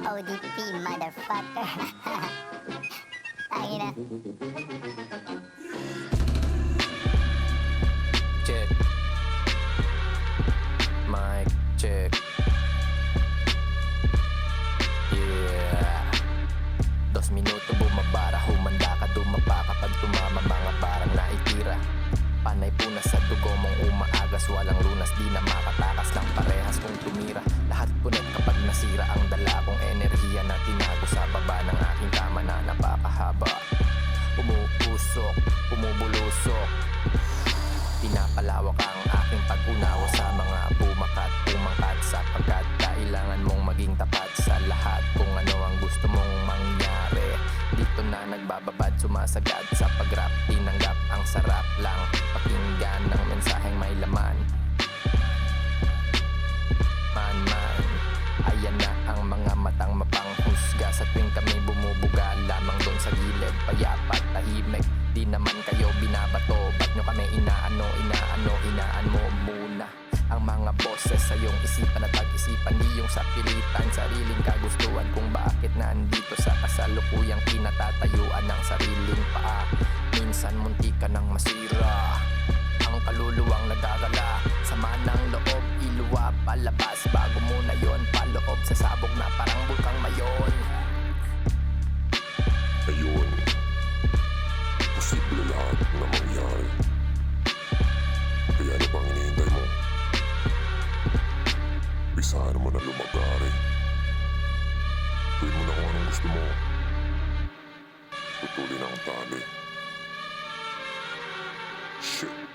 ODP, motherfucker. Tangina. Check. Mic check. Yeah. 2 minuto bumabara, humanda ka dumapa kapag tumama mga barang naitira. Panay punas sa dugo mong umaagas, walang lunas, di na makatakas ng parehas kung tumira. Lahat punet kapag nasira ang dala kong enerhiya na tinago sa baba ng aking kama na napakahaba. Umuusok, umubulusok, pinapalawak ang aking pag-unawa sa mga pumangkat sapagkat kailangan mong maging tapat sa lahat kung ano ang gusto mong mangyari. Dito na nagbababad, sumasagad sa pag-rap, tinanggap ang sarap lang pakinggan ng mensaheng may laman. Man, ayan na ang mga matang mapanghusga sa tuwing kami bumubuga lamang doon sa gilid, payapa at tahimik. Di naman kayo binabato, ba't nyo kami hinaan mo muna ang mga boses sa iyong isipan at pag-isipan, di yung sa pilitan sariling kagustuhan kung bakit nandito sa kasalukuyang pinatatayuan ng sariling paa. Minsan munti ka nang masira, ang kaluluwang nagagala, sama ng loob, iluwa palabas, bago mo na yon paloob sa sabog na parang bulkang mayon. Ayun, posible lahat na mangyari. Kaya ano bang hinihintay mo? Bisahan mo na lumagari. Tuwin mo na kung anong gusto mo. Putulin ang tali. Shit.